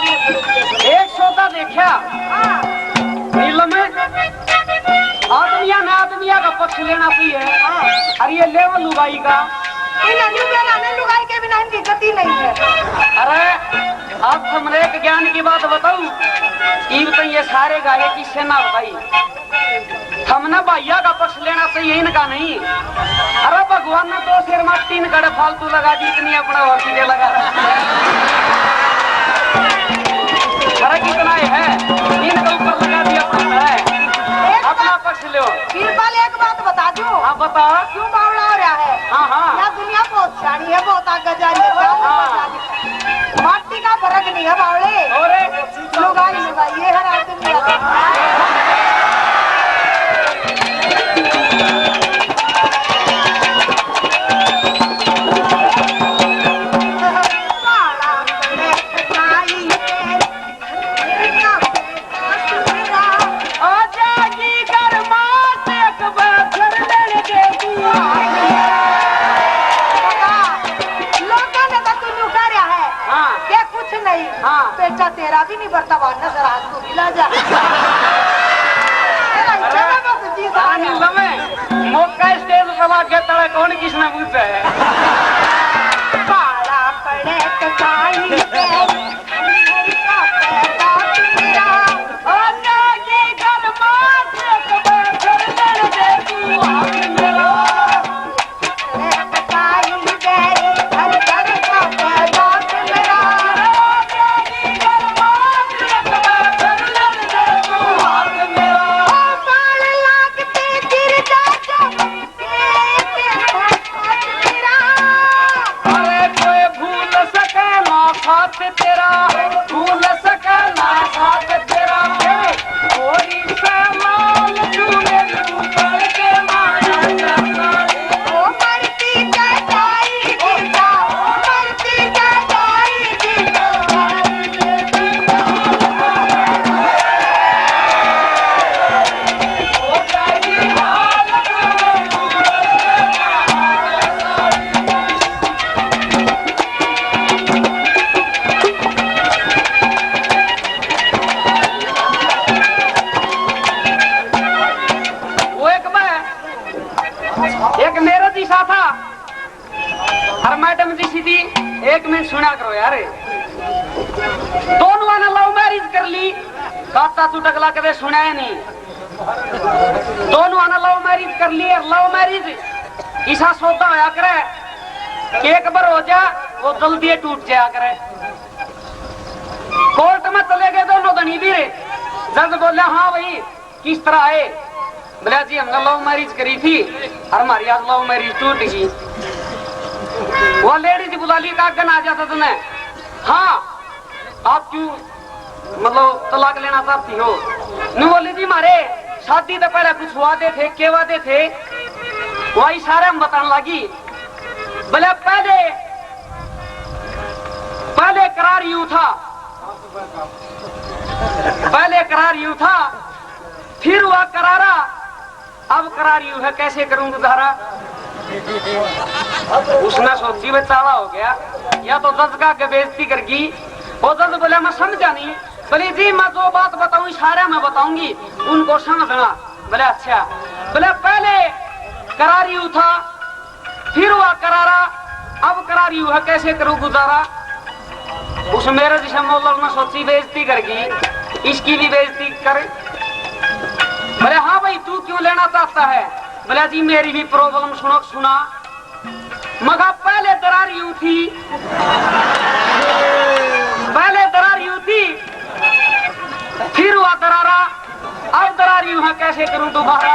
एक सौदा देखा नीलम में आदमिया ने आदमिया का पक्ष लेना चाहिए। अरे ये लेवल लुगाई का लुगाई के बिना इनकी गति नहीं है। अरे आप हमने एक ज्ञान की बात बताऊं कि तो ये सारे गाये किससे ना भाई हमने भैया का पक्ष लेना चाहिए इनका नहीं। अरे भगवान ने तो सिर में 3 कड़े फालतू लगा दी इतनी अपना वसीले लगा। अरे कितना है इनके ऊपर लगा दिया अपना है अपना पक्ष लो। बीरबल एक बात बता दो। हाँ बता क्यों बावड़ा हो रहा है? हाँ हाँ यह दुनिया बहुत सियानी है बहुत आगे जा रही है। माटी का फर्क नहीं है बावड़े। लुगाई लुगाई ये हर आदमी बेटा तेरा भी नहीं बरता वाला जरा हाथ को मिला जा। मौका स्टेज समा के तड़े कौन किसने पूछा है? पाला पड़े तो साई पे एक मिनट सुना करो यार। दोनों ने लव मैरिज कर ली काता तू टकला कदे सुना है नहीं। दोनों ने लव मैरिज कर ली और लव मैरिज ऐसा सौदा होया करे एक बार हो जा वो जल्दी टूट जाया करे। कोर्ट में चले गए दोनों धनी भी जज बोले हाँ भाई किस तरह है? बोला जी हमने लव मैरिज करी थी और हमारी आज लव मैरिज टूट गई। वो लेडीज बुला ली कागन आ जाता तुम्हें। हाँ आप क्यों मतलब तलाक लेना चाहती हो? नहीं बोली जी मारे शादी तो पहले कुछ वादे थे के वादे थे वही सारे हम बताने लगी। बोले पहले करार यूं था फिर हुआ करारा अब करार यूं है कैसे करूं गुजारा। उसने सोची में चावा हो गया या तो जज का बेइज्जती करगी। वो जज बोले मैं समझा नहीं। बोले जी मैं जो बात बताऊं इशारा में बताऊंगी उनको समझना। बोले अच्छा। बोले पहले करार यूं था फिर हुआ करारा अब करार यूं है कैसे करूं गुजारा। उस मेरे जैसे मौलवी ने सोची बेइज्जती करगी इसकी भी बेइज्जती करे। बोले हाँ भाई तू क्यों लेना चाहता है? बोला जी मेरी भी प्रॉब्लम सुना मगर पहले दरार यूं थी फिर हुआ दरारा अब दरार यूं है कैसे करूं दोबारा।